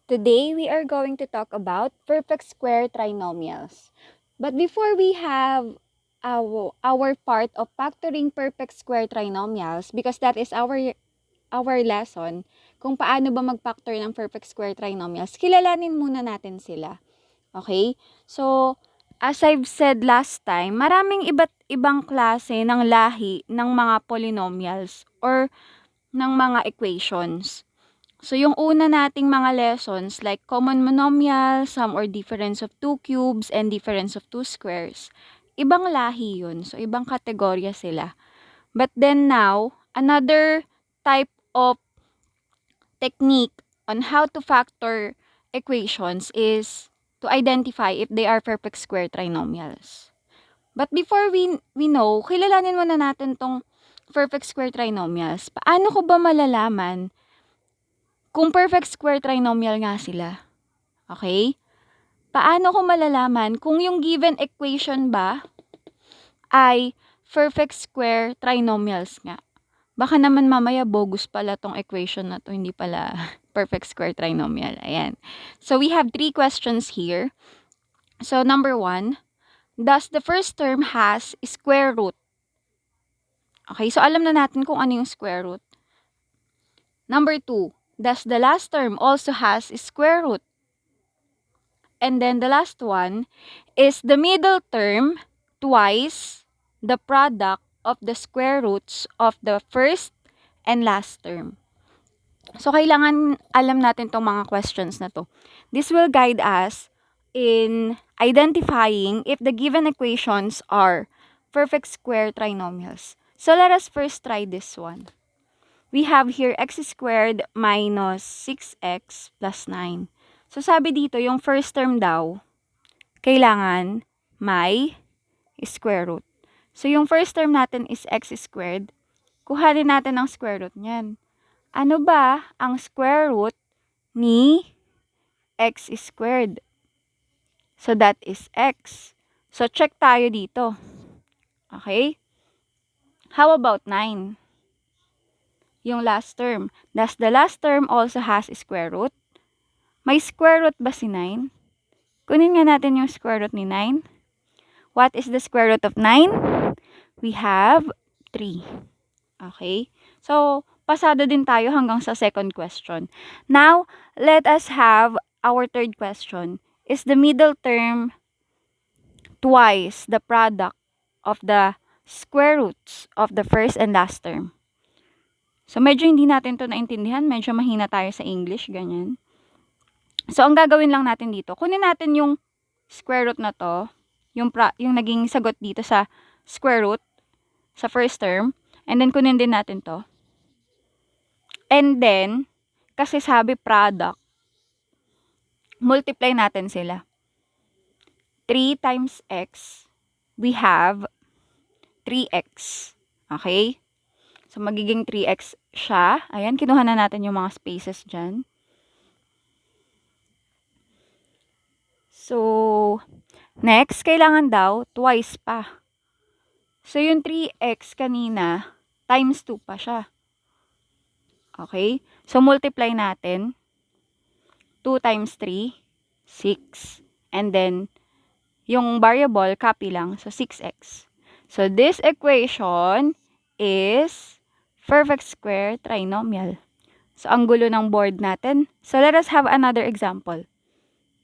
Today, we are going to talk about perfect square trinomials. But before we have our part of factoring perfect square trinomials, because that is our lesson, kung paano ba mag-factor ng perfect square trinomials, kilalanin muna natin sila. Okay? So, as I've said last time, maraming iba't ibang klase ng lahi ng mga polynomials or ng mga equations. So, yung una nating mga lessons like common monomial, sum or difference of two cubes, and difference of two squares, ibang lahi yun. So, ibang kategorya sila. But then now, another type of technique on how to factor equations is to identify if they are perfect square trinomials. But before we know, kilalanin muna natin tong perfect square trinomials. Paano ko ba malalaman kung perfect square trinomial nga sila? Okay? Paano ko malalaman kung yung given equation ba ay perfect square trinomials nga? Baka naman mamaya bogus pala tong equation na to, hindi pala perfect square trinomial. Ayan. So we have 3 questions here. So number 1, does the first term has square root? Okay, so alam na natin kung ano yung square root. Number 2, does the last term also has square root? And then the last one is the middle term twice the product of the square roots of the first and last term. So, kailangan alam natin tong mga questions na to. This will guide us in identifying if the given equations are perfect square trinomials. So, let us first try this one. We have here x squared minus 6x plus 9. So, sabi dito, yung first term daw, kailangan may square root. So, yung first term natin is x squared. Kuhanin natin ang square root niyan. Ano ba ang square root ni x squared? So, that is x. So, check tayo dito. Okay? How about 9? Yung last term. Does the last term also has square root? May square root ba si 9? Kunin nga natin yung square root ni 9. What is the square root of 9? We have 3. Okay? So, pasado din tayo hanggang sa second question. Now, let us have our third question. Is the middle term twice the product of the square roots of the first and last term? So, medyo hindi natin to naintindihan. Medyo mahina tayo sa English. Ganyan. So, ang gagawin lang natin dito, kunin natin yung square root na to, yung naging sagot dito sa square root, sa first term, and then kunin din natin to. And then, kasi sabi product, multiply natin sila. 3 times x, we have 3x. Okay? So, magiging 3x siya. Ayan, kinuha na natin yung mga spaces dyan. So, next, kailangan daw twice pa. So, yung 3x kanina, times 2 pa siya. Okay? So, multiply natin. 2 times 3, 6. And then, yung variable, copy lang. So, 6x. So, this equation is perfect square trinomial. So, ang gulo ng board natin. So, let us have another example.